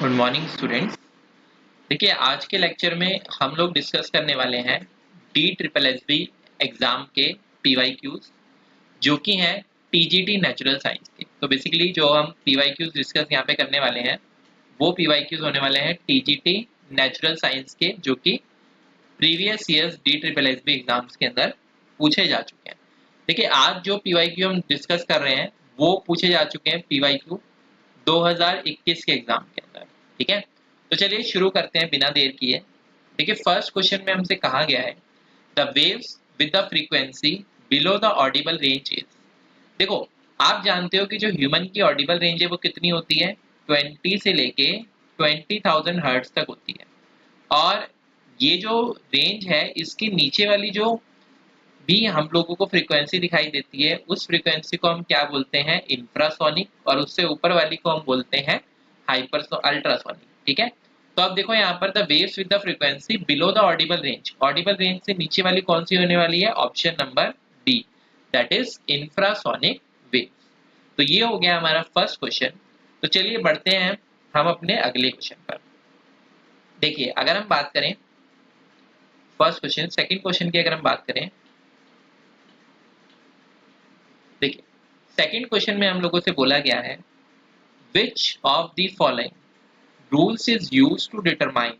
Good morning students. देखिए आज के लेक्चर में हम लोग डिस्कस करने वाले हैं DSSB एग्जाम के PYQs जो कि हैं TGT नेचुरल साइंस के। तो बेसिकली जो हम PYQs डिस्कस यहाँ पे करने वाले हैं वो PYQs होने वाले हैं TGT नेचुरल साइंस के, जो कि प्रीवियस ईयर्स DSSB एग्जाम्स के अंदर पूछे जा चुके हैं। देखिए आज जो PYQ हम डिस्कस कर रहे हैं वो पूछे जा चुके हैं PYQ 2021 के एग्जाम के अंदर। ठीक है, तो चलिए शुरू करते हैं बिना देर किए। देखिए फर्स्ट क्वेश्चन में हमसे कहा गया है the waves with the frequency below the Audible range is. देखो आप जानते हो कि जो ह्यूमन की ऑडिबल रेंज है वो कितनी होती है, 20 से लेके 20,000 हर्ट्ज तक होती है। और ये जो रेंज है इसकी नीचे वाली जो भी हम लोगों को फ्रीक्वेंसी दिखाई देती है उस फ्रीक्वेंसी को हम क्या बोलते हैं, इंफ्रासोनिक, और उससे ऊपर वाली को हम बोलते हैं अल्ट्रासोनिक। ठीक है, तो अब देखो यहाँ पर the waves with the frequency below the Audible range, Audible range से नीचे वाली कौन सी होने वाली है, option number D, that is infrasonic wave. तो ये हो गया हमारा फर्स्ट क्वेश्चन। तो चलिए बढ़ते हैं हम अपने अगले क्वेश्चन पर। देखिए अगर हम बात करें फर्स्ट क्वेश्चन, सेकंड क्वेश्चन की अगर हम बात करें, देखिए सेकंड क्वेश्चन में हम लोगों से बोला गया है which of the following rules is used to determine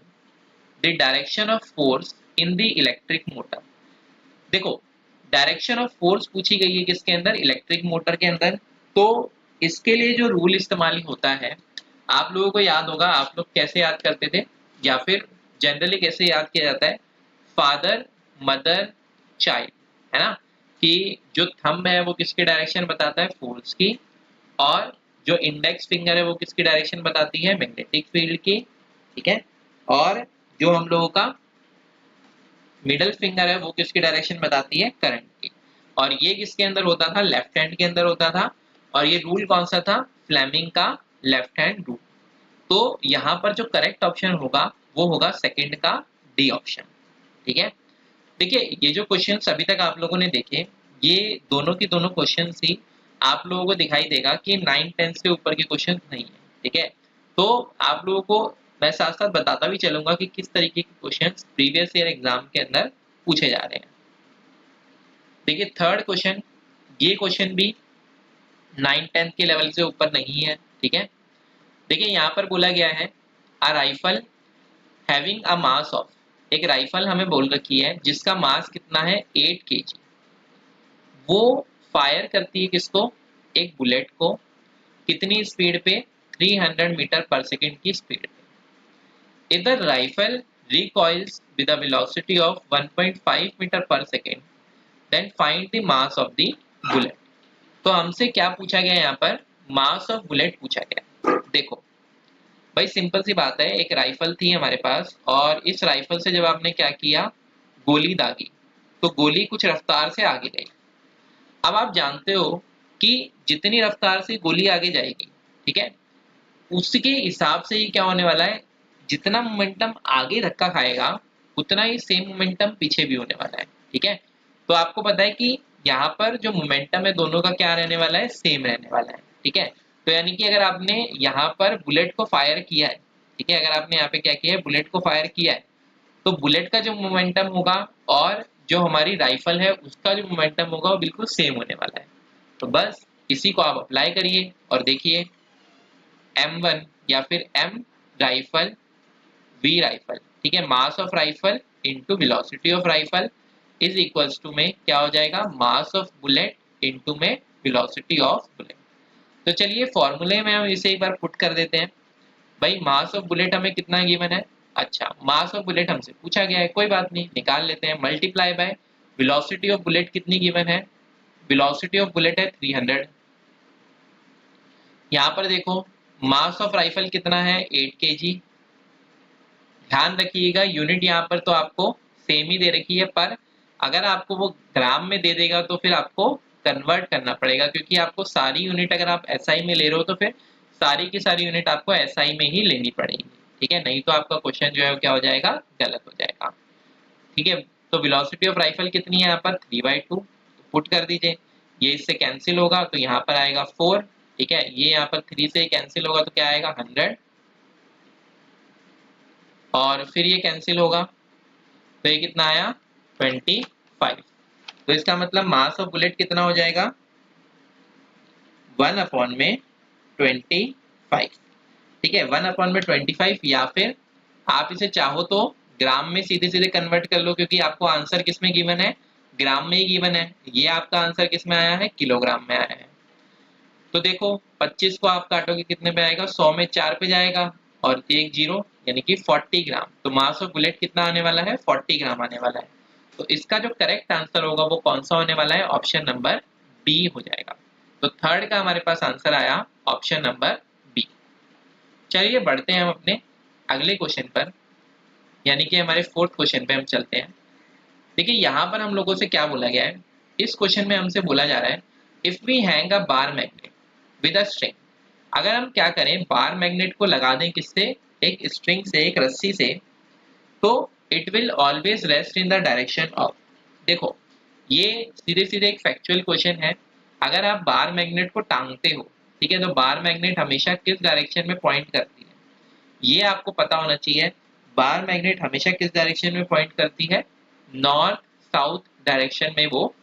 the direction of force in the electric motor। देखो डायरेक्शन ऑफ फोर्स पूछी गई है किसके अंदर, इलेक्ट्रिक मोटर के अंदर। तो इसके लिए जो रूल इस्तेमाल होता है आप लोगों को याद होगा, आप लोग कैसे याद करते थे या फिर जनरली कैसे याद किया जाता है, फादर मदर चाइल्ड, है ना, कि जो थंब है वो किसकी डायरेक्शन बताता है, फोर्स की, और जो इंडेक्स फिंगर है वो किसकी डायरेक्शन बताती है, मैग्नेटिक फील्ड की। ठीक है, और जो हम लोगों का मिडल फिंगर है वो किसकी डायरेक्शन बताती है, करंट की। और ये किसके अंदर होता था, लेफ्ट हैंड के अंदर होता था। और ये रूल कौन सा था, फ्लेमिंग का लेफ्ट हैंड रूल। तो यहाँ पर जो करेक्ट ऑप्शन होगा वो होगा सेकंड का डी ऑप्शन। ठीक है, देखिए ये जो क्वेश्चन अभी तक आप लोगों ने देखे ये दोनों की दोनों क्वेश्चन ही आप लोगों को दिखाई देगा कि 9-10 से ऊपर के क्वेश्चन नहीं है। ठीक है, तो आप लोगों को मैं साथ साथ बताता भी चलूंगा कि किस तरीके के क्वेश्चन प्रीवियस ईयर एग्जाम के अंदर पूछे जा रहे हैं। देखिए थर्ड क्वेश्चन, ये क्वेश्चन भी 9-10 के लेवल से ऊपर नहीं है। ठीक है, देखिए यहाँ पर बोला गया है अ rifle having a mass of, एक राइफल हमें बोल रखी है जिसका मास कितना है, 8 kg। वो फायर करती है किसको, एक बुलेट को, कितनी स्पीड पे, 300 मीटर पर सेकेंड की स्पीड पे। If the rifle recoils with a velocity of 1.5 metre per second then find the mass of the bullet. तो हमसे क्या पूछा गया यहाँ पर, मास ऑफ बुलेट पूछा गया। देखो भाई सिंपल सी बात है, एक राइफल थी हमारे पास और इस राइफल से जब आपने क्या किया, गोली दागी, तो गोली कुछ रफ्तार से आगे गई। अब आप जानते हो कि जितनी रफ्तार से गोली आगे जाएगी, ठीक है, उसके हिसाब से ही क्या होने वाला है, जितना मोमेंटम आगे धक्का खाएगा उतना ही सेम मोमेंटम पीछे भी होने वाला है। ठीक है, तो आपको पता है कि यहाँ पर जो मोमेंटम है दोनों का क्या रहने वाला है, सेम रहने वाला है। ठीक है, तो यानी कि अगर आपने यहाँ पर बुलेट को फायर किया है, ठीक है, अगर आपने यहाँ पे क्या किया है, बुलेट को फायर किया है, तो बुलेट का जो मोमेंटम होगा और जो हमारी राइफल है उसका जो मोमेंटम होगा वो बिल्कुल सेम होने वाला है। तो बस इसी को आप अप्लाई करिए और देखिए M1 या फिर M राइफल V राइफल, ठीक है, mass of rifle into velocity of rifle is equals to में क्या हो जाएगा, मास ऑफ बुलेट इंटू में वेलोसिटी ऑफ बुलेट। तो चलिए फॉर्मूले में हम इसे एक बार पुट कर देते हैं। भाई मास ऑफ बुलेट हमें कितना गिवन है, अच्छा मास ऑफ बुलेट हमसे पूछा गया है, कोई बात नहीं निकाल लेते हैं, multiply by velocity of bullet कितनी गिवन है, वेलोसिटी ऑफ बुलेट है 300। यहाँ पर देखो मास ऑफ राइफल कितना है, 8 kg। ध्यान रखिएगा यूनिट यहाँ पर तो आपको सेम ही दे रखी है, पर अगर आपको वो ग्राम में दे देगा तो फिर आपको कन्वर्ट करना पड़ेगा, क्योंकि आपको सारी यूनिट अगर आप एसआई में ले रहे हो तो फिर सारी की सारी यूनिट आपको एसआई में ही लेनी पड़ेगी। ठीक है, नहीं तो आपका क्वेश्चन जो है क्या हो जाएगा, गलत हो जाएगा। ठीक है, तो वेलोसिटी ऑफ राइफल कितनी है यहाँ पर, 3/2, पुट कर दीजिए, ये इससे कैंसिल होगा तो यहाँ पर आएगा 4। ठीक है, ये यहाँ पर 3 से कैंसिल होगा तो क्या आएगा, 100। और फिर ये कैंसिल होगा, तो ये कितना आया 25। तो इसका मतलब मास ऑफ बुलेट कितना हो जाएगा 1/25। ठीक है, 1/25, या फिर आप इसे चाहो तो ग्राम में सीधे सीधे कन्वर्ट कर लो, क्योंकि आपको आंसर किस में गिवन है, ग्राम में ही गिवन है। ये आपका आंसर किस में आया है, किलोग्राम में आया है। तो देखो 25 को आप काटोगे कितने पे आएगा, 100 में 4 पे जाएगा और एक जीरो, यानी कि 40 ग्राम। तो मास ऑफ बुलेट कितना आने वाला है, 40 ग्राम आने वाला है। तो इसका जो करेक्ट आंसर होगा वो कौन सा होने वाला है, ऑप्शन नंबर बी हो जाएगा। तो थर्ड का हमारे पास आंसर आया ऑप्शन नंबर बी। चलिए बढ़ते हैं हम अपने अगले क्वेश्चन पर, यानी कि हमारे फोर्थ क्वेश्चन पे हम चलते हैं। देखिए यहाँ पर हम लोगों से क्या बोला गया है, इस क्वेश्चन में हमसे बोला जा रहा है if we hang a bar magnet with a string. अगर हम क्या करें, बार मैग्नेट को लगा दें किससे, एक स्ट्रिंग से, एक रस्सी से, तो it will always rest in the direction of. देखो ये सीधे सीधे एक फैक्चुअल क्वेश्चन है। अगर आप बार मैग्नेट को टांगते हो, ठीक है, तो बार मैग्नेट हमेशा किस डायरेक्शन में पॉइंट करती है, ये आपको पता होना चाहिए। बार मैग्नेट हमेशा किस डायरेक्शन में पॉइंट करती है, नॉर्थ साउथ डायरेक्शन में वो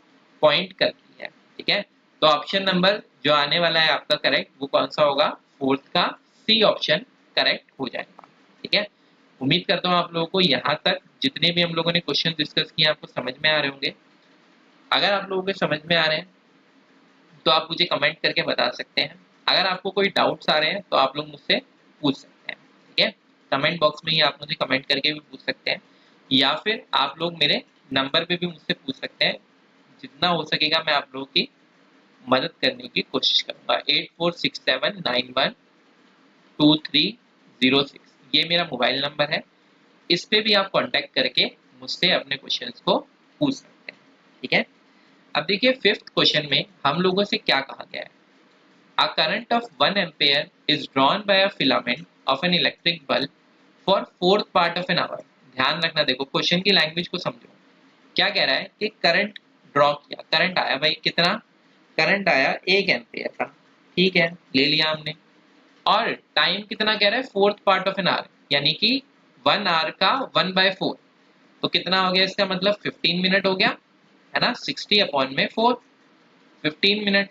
पॉइंट करती है। ठीक है, तो ऑप्शन नंबर जो आने वाला है आपका करेक्ट, वो कौन सा होगा, फोर्थ का सी ऑप्शन करेक्ट हो जाएगा। ठीक है, उम्मीद करता हूँ आप लोगों को यहाँ तक जितने भी हम लोगों ने क्वेश्चन डिस्कस किए आपको समझ में आ रहे होंगे। अगर आप लोगों को समझ में आ रहे हैं तो आप मुझे कमेंट करके बता सकते हैं। अगर आपको कोई डाउट्स आ रहे हैं तो आप लोग मुझसे पूछ सकते हैं। ठीक है, कमेंट बॉक्स में ही आप मुझे कमेंट करके भी पूछ सकते हैं, या फिर आप लोग मेरे नंबर पे भी मुझसे पूछ सकते हैं। जितना हो सकेगा मैं आप लोगों की मदद करने की कोशिश करूंगा। 8467912306 ये मेरा मोबाइल नंबर है, इस पे भी आप कांटेक्ट करके मुझसे अपने क्वेश्चंस को पूछ सकते हैं। ठीक है, अब देखिए फिफ्थ क्वेश्चन में हम लोगों से क्या कहा गया है, A current of 1 ampere is drawn by a filament of an electric bulb for fourth part of an hour। ध्यान रखना, देखो क्वेश्चन की लैंग्वेज को समझो। क्या कह रहा है कि करंट ड्रॉ किया, करंट आया भाई कितना, करंट आया 1 एम्पियर का, ठीक है ले लिया हमने। और टाइम कितना कह रहा है, fourth part of an hour, यानी कि 1 आवर का 1/4। तो कितना हो गया, इसका मतलब 15 मिनट हो गया, है ना, 60/4, 15 मिनट।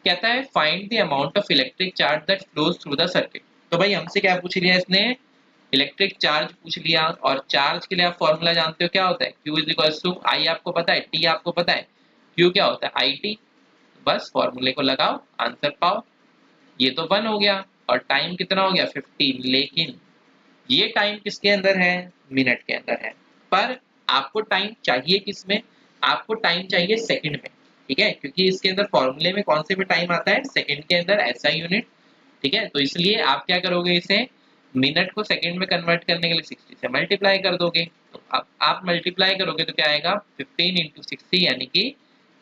कहता है find the amount of electric charge that flows through the circuit. तो भाई हमसे क्या पूछ लिया इसने, इलेक्ट्रिक चार्ज पूछ लिया। और चार्ज के लिए आप फॉर्मूला जानते हो क्या होता है, Q इज इक्वल टू आई, आपको पता है, T आपको पता है, Q क्या होता है IT। बस फॉर्मूले को लगाओ, आंसर पाओ। ये तो 1 हो गया और टाइम कितना हो गया 15, लेकिन ये टाइम किसके अंदर है, मिनट के अंदर है। पर आपको टाइम चाहिए किसमें, आपको टाइम चाहिए सेकंड में। ठीक है, क्योंकि इसके अंदर फॉर्मूले में कौन से भी टाइम आता है, सेकंड के अंदर, ऐसा यूनिट। ठीक है, तो इसलिए आप क्या करोगे, इसे मिनट को सेकंड में कन्वर्ट करने के लिए 60 से मल्टीप्लाई कर दोगे। तो अब आप मल्टीप्लाई करोगे तो क्या आएगा, 15 × 60 यानी कि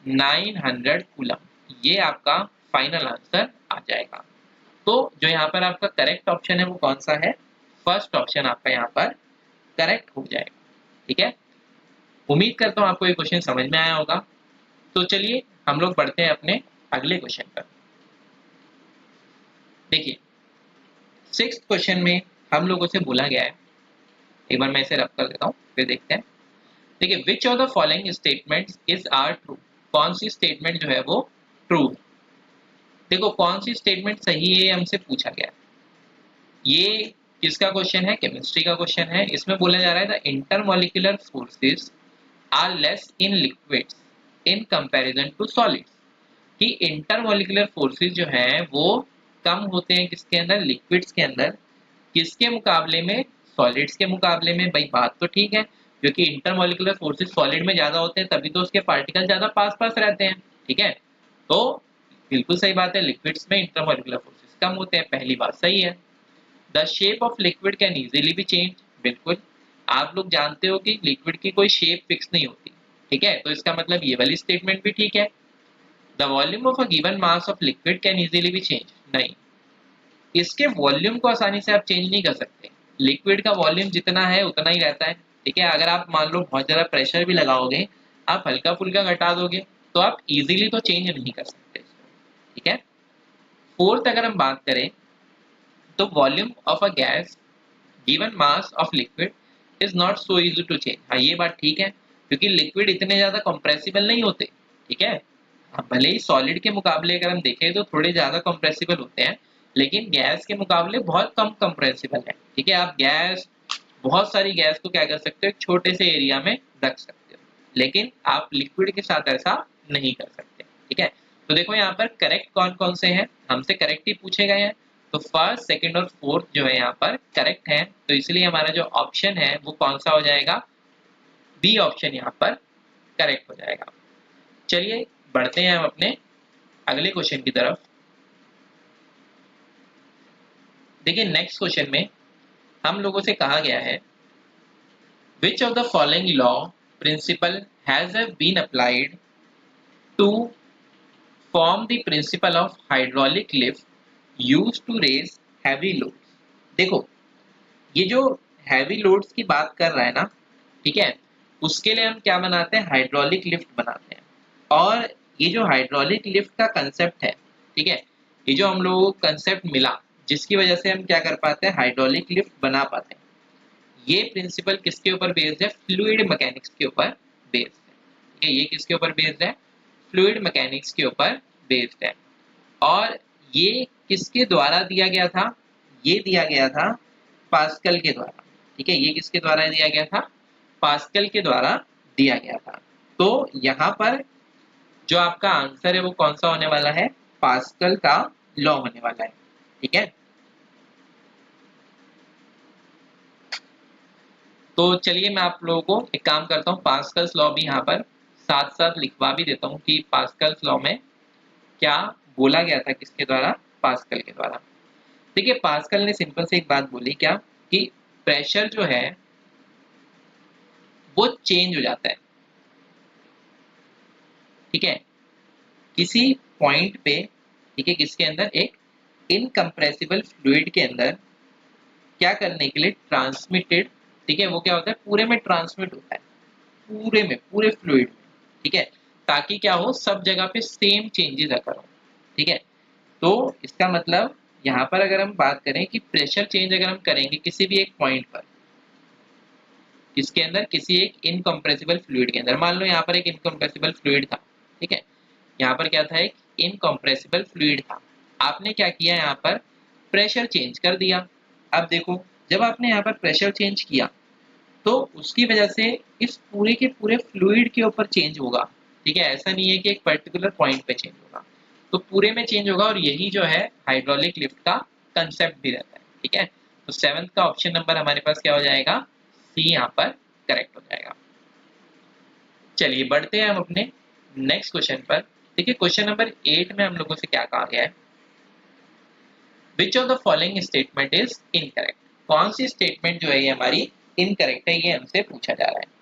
900 कूलम। ये आपका फाइनल आंसर आ जाएगा। तो जो यहाँ पर आपका करेक्ट ऑप्शन है वो कौन सा है, फर्स्ट ऑप्शन आपका यहाँ पर करेक्ट हो जाएगा। ठीक है, उम्मीद करता हूँ आपको ये क्वेश्चन समझ में आया होगा। तो चलिए हम लोग बढ़ते हैं अपने अगले क्वेश्चन पर। देखिए सिक्स्थ क्वेश्चन में हम लोगों से बोला गया है, एक बार मैं इसे रब कर देता हूँ फिर देखते हैं। देखिए which of the following statements is are true, कौन सी स्टेटमेंट जो है वो ट्रू है। देखो कौन सी स्टेटमेंट सही है हमसे पूछा गया है। ये किसका क्वेश्चन है, केमिस्ट्री का क्वेश्चन है। इसमें बोला जा रहा है the intermolecular forces are less in liquids in comparison to solids, कि इंटरमोलिकुलर फोर्सेस जो हैं वो कम होते हैं किसके अंदर, लिक्विड्स के अंदर, किसके मुकाबले में, सॉलिड्स के मुकाबले में। भाई बात तो ठीक है, क्योंकि इंटरमोलिकुलर फोर्सेस सॉलिड में ज्यादा होते हैं तभी तो उसके पार्टिकल ज्यादा पास पास रहते हैं। ठीक है, तो बिल्कुल सही बात है, लिक्विड्स में इंटरमोलिकुलर फोर्सेस कम होते हैं, पहली बात सही है। The shape of liquid can easily B change, बिल्कुल आप लोग जानते हो कि लिक्विड की कोई शेप फिक्स नहीं होती। ठीक है, तो इसका मतलब ये वाली स्टेटमेंट भी ठीक है। The volume of a given mass of liquid can easily B change, नहीं, इसके वॉल्यूम को आसानी से आप चेंज नहीं कर सकते। लिक्विड का वॉल्यूम जितना है उतना ही रहता है। ठीक है, अगर आप मान लो बहुत ज्यादा प्रेशर भी लगाओगे, आप हल्का फुल्का घटा दोगे, तो आप इजीली तो चेंज नहीं कर सकते इसको। ठीक है, फोर्थ अगर हम बात करें तो volume of a gas given mass of liquid is not so easy to change. हाँ ये बात ठीक है, क्योंकि लिक्विड इतने ज्यादा कंप्रेसिबल नहीं होते, ठीक है। हाँ, भले ही सॉलिड के मुकाबले अगर हम देखें तो थोड़े ज्यादा कंप्रेसिबल होते हैं, लेकिन गैस के मुकाबले बहुत कम कंप्रेसिबल है, ठीक है। आप गैस, बहुत सारी गैस को क्या कर सकते हो, एक छोटे से एरिया में रख सकते हो, लेकिन आप लिक्विड के साथ ऐसा नहीं कर सकते, ठीक है। तो देखो यहाँ पर करेक्ट कौन कौन से हैं, हमसे करेक्ट ही पूछे गए हैं। तो फर्स्ट, सेकंड और फोर्थ जो है यहाँ पर करेक्ट है, तो इसलिए हमारा जो ऑप्शन है वो कौन सा हो जाएगा, बी ऑप्शन यहाँ पर करेक्ट हो जाएगा। चलिए बढ़ते हैं हम अपने अगले क्वेश्चन की तरफ। देखिए नेक्स्ट क्वेश्चन में हम लोगों से कहा गया है, which of the following law principle has been applied to form the principle of hydraulic lift used to raise heavy loads। देखो ये जो हैवी लोड्स की बात कर रहा है ना, ठीक है, उसके लिए हम क्या बनाते हैं, हाइड्रोलिक लिफ्ट बनाते हैं। और ये जो हाइड्रोलिक लिफ्ट का कंसेप्ट है, ठीक है, ये जो हम लोगों को कंसेप्ट मिला जिसकी वजह से हम क्या कर पाते हैं, हाइड्रोलिक लिफ्ट बना पाते हैं, ये प्रिंसिपल किसके ऊपर बेस्ड है, फ्लूइड मैकेनिक्स के ऊपर बेस्ड है, ठीक है। ये किसके ऊपर बेस्ड है, फ्लूइड मैकेनिक्स के ऊपर बेस्ड है। और ये किसके द्वारा दिया गया था, ये दिया गया था पास्कल के द्वारा, ठीक है। ये किसके द्वारा दिया गया था, पास्कल के द्वारा दिया गया था। तो यहाँ पर जो आपका आंसर है वो कौन सा होने वाला है, पास्कल का लॉ होने वाला है, ठीक है। तो चलिए मैं आप लोगों को एक काम करता हूँ, पास्कल्स लॉ भी यहाँ पर साथ साथ लिखवा भी देता हूँ कि पास्कल्स लॉ में क्या बोला गया था, किसके द्वारा, पास्कल के द्वारा। देखिए पास्कल ने सिंपल से एक बात बोली, क्या कि प्रेशर जो है वो चेंज हो जाता है, ठीक है, किसी पॉइंट पे, ठीक है, किसके अंदर, एक इनकम्प्रेसिबल फ्लूइड के अंदर क्या करने के लिए, ट्रांसमिटेड, ठीक है, वो क्या होता है, पूरे में ट्रांसमिट होता है, पूरे में, पूरे फ्लूइड में, ठीक है, ताकि क्या हो, सब जगह पे सेम चेंजेस अकर हो, ठीक है। तो इसका मतलब यहाँ पर अगर हम बात करें कि प्रेशर चेंज अगर हम करेंगे किसी भी एक पॉइंट पर, किसके अंदर, किसी एक इनकम्प्रेसिबल फ्लूइड के अंदर, मान लो यहाँ पर एक इनकम्प्रेसिबल फ्लूइड था, ठीक है, यहाँ पर क्या था, एक इनकम्प्रेसिबल फ्लूइड था, आपने क्या किया, यहाँ पर प्रेशर चेंज कर दिया। अब देखो जब आपने यहाँ पर प्रेशर चेंज किया तो उसकी वजह से इस पूरे के पूरे फ्लूइड के ऊपर चेंज होगा, ठीक है, ऐसा नहीं है कि एक पर्टिकुलर पॉइंट पे चेंज होगा, तो पूरे में चेंज होगा। और यही जो है हाइड्रोलिक लिफ्ट का कंसेप्ट भी रहता है, ठीक है। तो सेवंथ का ऑप्शन नंबर हमारे पास क्या हो जाएगा, सी यहाँ पर करेक्ट हो जाएगा। चलिए बढ़ते हैं हम अपने नेक्स्ट क्वेश्चन पर। देखिए क्वेश्चन नंबर 8 में हम लोगों से क्या कहा गया है, which of the following statement is incorrect. कौन सी स्टेटमेंट जो है ये हमारी इनकरेक्ट है, ये हमसे पूछा जा रहा है।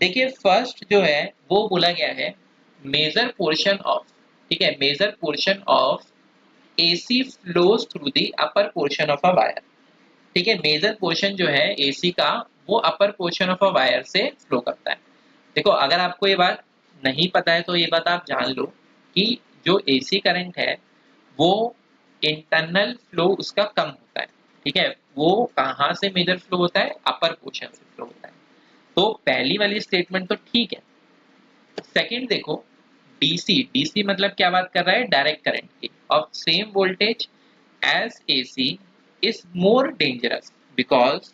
देखिए फर्स्ट जो है वो बोला गया है, मेजर पोर्शन ऑफ, ठीक है, major portion of AC flows through the upper portion of a wire, ठीक है, मेजर पोर्शन जो है एसी का वो upper portion of a wire से फ्लो करता है। देखो अगर आपको ये बात नहीं पता है तो ये बात आप जान लो कि जो एसी करंट है वो इंटरनल फ्लो उसका कम होता है, ठीक है, वो कहाँ से मेजर फ्लो होता है, अपर पोर्शन से फ्लो होता है। तो पहली वाली स्टेटमेंट तो ठीक है। सेकंड देखो, डीसी, डीसी मतलब क्या बात कर रहा है, डायरेक्ट करंट की, of same voltage as AC is more dangerous because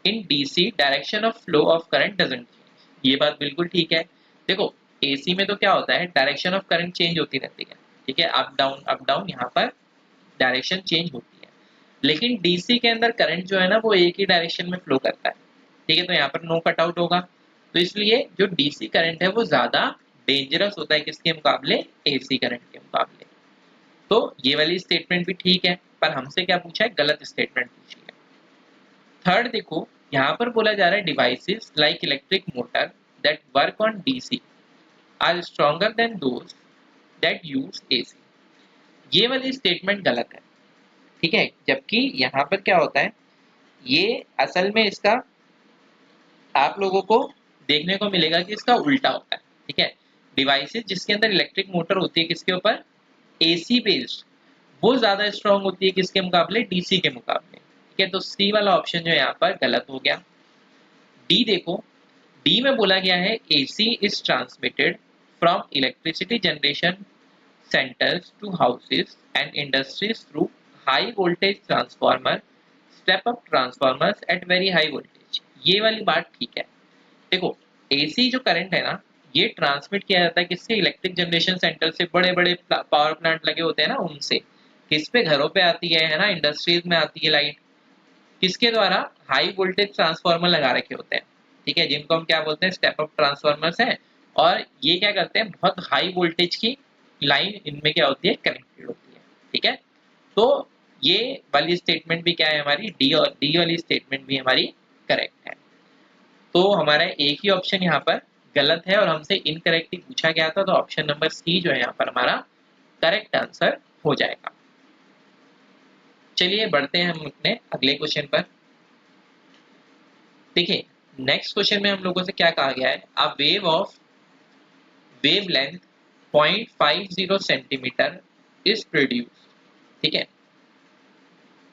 in DC direction of flow of current doesn't change. ये बात बिल्कुल ठीक है। देखो एसी में तो क्या होता है, डायरेक्शन ऑफ करंट चेंज होती रहती है, ठीक है, अप डाउन यहाँ पर डायरेक्शन चेंज होती है, लेकिन डीसी के अंदर करंट जो है ना वो एक ही डायरेक्शन में फ्लो करता है, ठीक है, तो यहाँ पर नो कट आउट होगा। तो इसलिए जो डीसी करंट है वो ज्यादा डेंजरस होता है किसके मुकाबले, एसी करंट के मुकाबले। तो ये वाली स्टेटमेंट भी ठीक है, पर हमसे क्या पूछा है, गलत स्टेटमेंट पूछी है। थर्ड देखो यहाँ पर बोला जा रहा है, devices like electric motor that work on DC are stronger than those that use AC. ये वाली स्टेटमेंट गलत है, ठीक है, जबकि यहाँ पर क्या होता है, ये असल में इसका आप लोगों को देखने को मिलेगा कि इसका उल्टा होता है, ठीक है। डिवाइसेस जिसके अंदर इलेक्ट्रिक मोटर होती है किसके ऊपर, एसी बेस्ड, वो ज्यादा स्ट्रांग होती है किसके मुकाबले, डीसी के मुकाबले, ठीक है, तो सी वाला ऑप्शन जो है यहाँ पर गलत हो गया। डी देखो, डी में बोला गया है AC is transmitted from electricity generation centers to houses and industries through high voltage transformer, step up transformers at very high voltage। ये वाली बात ठीक है। देखो, एसी जो करंट है ना, ये ट्रांसमिट किया जाता है किससे? इलेक्ट्रिक जनरेशन सेंटर से, बड़े बड़े पावर प्लांट लगे होते हैं ना उनसे। किस पे? घरों पे आती है ना, इंडस्ट्रीज में आती है लाइट। किसके द्वारा? हाई वोल्टेज ट्रांसफार्मर लगा रखे होते हैं, ठीक है, जिनको हम क्या बोलते हैं? स्टेप अप ट्रांसफार्मर्स हैं। और ये क्या करते हैं? बहुत हाई वोल्टेज की लाइन इनमें क्या होती है? कनेक्टेड होती है, ठीक है। तो ये वाली स्टेटमेंट भी क्या है हमारी? डी, और डी वाली स्टेटमेंट भी हमारी करेक्ट है। तो हमारा एक ही ऑप्शन यहाँ पर गलत है और हमसे इनकरेक्टली पूछा गया था, तो ऑप्शन नंबर सी जो है यहाँ पर हमारा करेक्ट आंसर हो जाएगा। चलिए बढ़ते हैं हम अपने अगले क्वेश्चन पर। देखिए, नेक्स्ट क्वेश्चन में हम लोगों से क्या कहा गया है? A wave of wave length 0.50 centimetre is produced, ठीक है,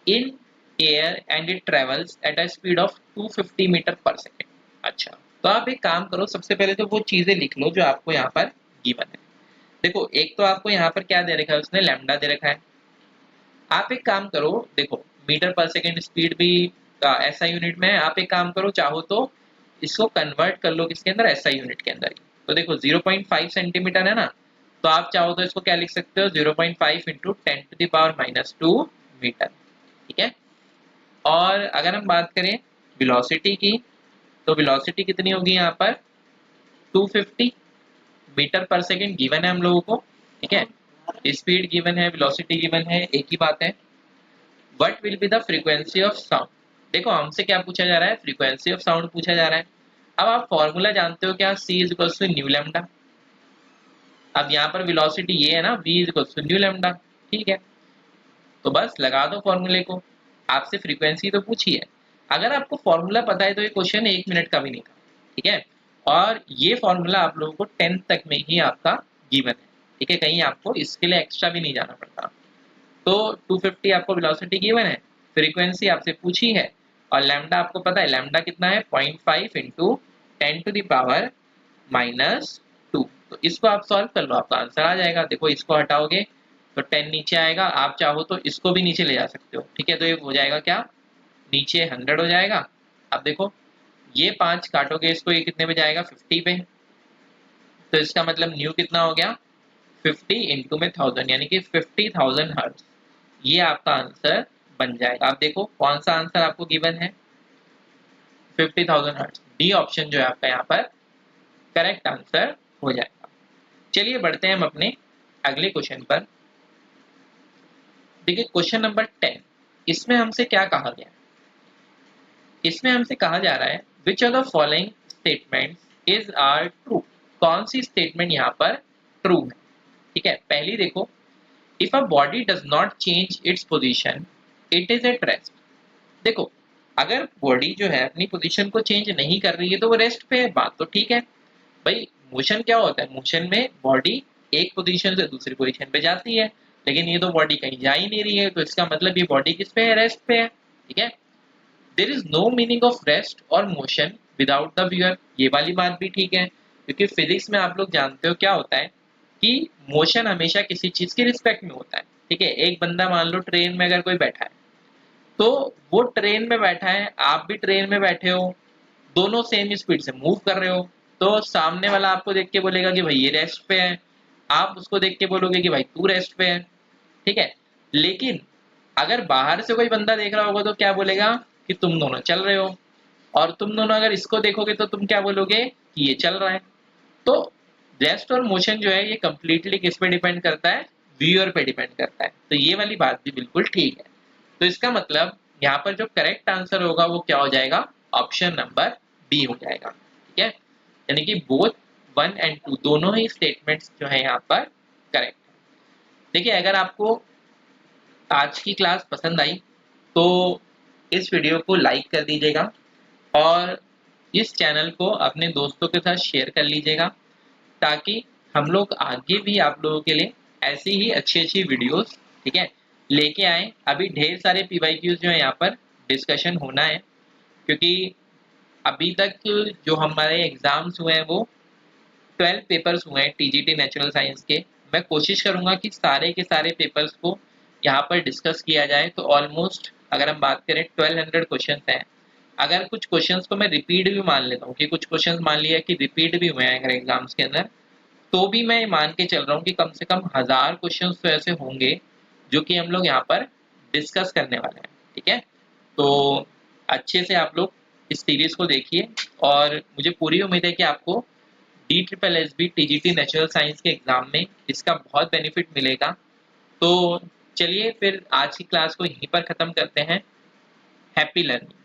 in air and it travels at a speed of 250 metre per second. अच्छा, तो आप एक काम करो, सबसे पहले तो वो चीजें लिख लो जो आपको यहाँ पर गिवन है। देखो, एक तो आपको यहाँ पर क्या दे रखा है? उसने लैम्डा दे रखा है। आप एक काम करो, देखो मीटर पर सेकेंड स्पीड भी ऐसा यूनिट में है। आप एक काम करो, चाहो तो इसको कन्वर्ट कर लो किसके अंदर? ऐसा यूनिट के अंदर ही। तो देखो 0.5 सेंटीमीटर है ना, तो आप चाहो तो इसको क्या लिख सकते हो? 0.5 इंटू 10⁻⁻2 मीटर, ठीक है। और अगर हम बात करें वेलोसिटी की, तो वेलोसिटी कितनी होगी यहाँ पर? 250 मीटर पर सेकेंड गिवन है हम लोगों को, ठीक है। स्पीड गिवन है, वेलोसिटी गिवन है, एक ही बात है। What will be the frequency of sound? देखो, हमसे क्या पूछा जा रहा है? फ्रीक्वेंसी ऑफ साउंड पूछा जा रहा है। अब आप फॉर्मूला जानते हो क्या? c is equal to nu lambda. अब यहाँ पर वेलोसिटी ये है ना, v is equal to nu lambda, ठीक है। तो बस लगा दो फॉर्मूले को। आपसे फ्रीक्वेंसी तो पूछी है, अगर आपको फॉर्मूला पता है तो ये क्वेश्चन 1 मिनट का भी नहीं था, ठीक है। और ये फॉर्मूला आप लोगों को 10th तक में ही आपका गिवन है, ठीक है, कहीं आपको इसके लिए एक्स्ट्रा भी नहीं जाना पड़ता। तो 250 आपको वेलोसिटी गिवन है, फ्रीक्वेंसी आपसे पूछी है, और लैम्डा आपको पता है, लैम्डा कितना है? 0.5 इंटू 10⁻⁻²। तो इसको आप सॉल्व कर लो, आपका आंसर आ जाएगा। देखो, इसको हटाओगे तो 10 नीचे आएगा, आप चाहो तो इसको भी नीचे ले जा सकते हो, ठीक है। तो ये हो जाएगा क्या? नीचे 100 हो जाएगा। अब देखो, ये 5 काटोगे इसको, ये कितने पे जाएगा? 50 पे। तो इसका मतलब न्यू कितना हो गया? 50 इंटू में 1000, यानी कि 50,000 हर्ट्ज। ये आपका आंसर बन जाएगा। आप देखो कौन सा आंसर आपको गिवन है? 50,000 हर्ट्ज। डी ऑप्शन जो है आपका यहाँ पर करेक्ट आंसर हो जाएगा। चलिए बढ़ते हैं हम अपने अगले क्वेश्चन पर। देखिए, क्वेश्चन नंबर 10, इसमें हमसे क्या कहा गया? इसमें हमसे कहा जा रहा है which of the following statement is are true? कौन सी स्टेटमेंट यहाँ पर ट्रू है? ठीक है, पहली देखो, if a body does not change its position it is at rest. देखो, अगर बॉडी जो है अपनी पोजीशन को चेंज नहीं कर रही है तो वो रेस्ट पे है, बात तो ठीक है। भाई, मोशन क्या होता है? मोशन में बॉडी एक पोजीशन से दूसरी पोजीशन पे जाती है, लेकिन ये तो बॉडी कहीं जा ही नहीं रही है, तो इसका मतलब ये बॉडी किस पे है? रेस्ट पे है, ठीक है। There is no meaning of rest और मोशन विदाउट द व्यूअर। ये वाली बात भी ठीक है, क्योंकि फिजिक्स में आप लोग जानते हो क्या होता है कि मोशन हमेशा किसी चीज के रिस्पेक्ट में होता है, ठीक है। एक बंदा मान लो ट्रेन में अगर कोई बैठा है, तो वो ट्रेन में बैठा है, आप भी ट्रेन में बैठे हो, दोनों सेम स्पीड से मूव कर रहे हो, तो सामने वाला आपको देख के बोलेगा कि भाई ये रेस्ट पे है, आप उसको देख के बोलोगे कि भाई तू रेस्ट पे है, ठीक है। लेकिन अगर बाहर से कोई बंदा देख रहा होगा तो क्या बोलेगा? कि तुम दोनों चल रहे हो। और तुम दोनों अगर इसको देखोगे तो तुम क्या बोलोगे? कि ये चल रहा है। तो रेस्ट और मोशन जो है ये कंप्लीटली किस पे डिपेंड करता है? व्यूअर पे डिपेंड करता है। तो ये वाली बात भी बिल्कुल ठीक है। तो इसका मतलब यहाँ पर जो करेक्ट आंसर होगा वो क्या हो जाएगा? ऑप्शन नंबर बी हो जाएगा, ठीक है। यानी कि बोथ 1 एंड 2 दोनों ही स्टेटमेंट्स जो है यहाँ पर करेक्ट है। देखिए, अगर आपको आज की क्लास पसंद आई तो इस वीडियो को लाइक कर दीजिएगा और इस चैनल को अपने दोस्तों के साथ शेयर कर लीजिएगा, ताकि हम लोग आगे भी आप लोगों के लिए ऐसी ही अच्छी अच्छी वीडियोस, ठीक है, लेके आए। अभी ढेर सारे पीवाईक्यूज जो है यहाँ पर डिस्कशन होना है, क्योंकि अभी तक जो हमारे एग्जाम्स हुए हैं वो 12 पेपर्स हुए हैं टीजीटी नेचुरल साइंस के। मैं कोशिश करूंगा कि सारे के सारे पेपर्स को यहाँ पर डिस्कस किया जाए। तो ऑलमोस्ट अगर हम बात करें 1200 क्वेश्चन हैं। अगर कुछ क्वेश्चंस को मैं रिपीट भी मान लेता हूँ कि कुछ क्वेश्चंस मान लिया कि रिपीट भी हुए हैं अगर एग्जाम्स के अंदर, तो भी मैं मान के चल रहा हूँ कि कम से कम 1000 क्वेश्चंस तो ऐसे होंगे जो कि हम लोग यहाँ पर डिस्कस करने वाले हैं। ठीक है, तो अच्छे से आप लोग इस सीरीज को देखिए और मुझे पूरी उम्मीद है कि आपको DSSB TGT नेचुरल साइंस के एग्जाम में इसका बहुत बेनिफिट मिलेगा। तो चलिए फिर आज की क्लास को यहीं पर ख़त्म करते हैं। Happy learning.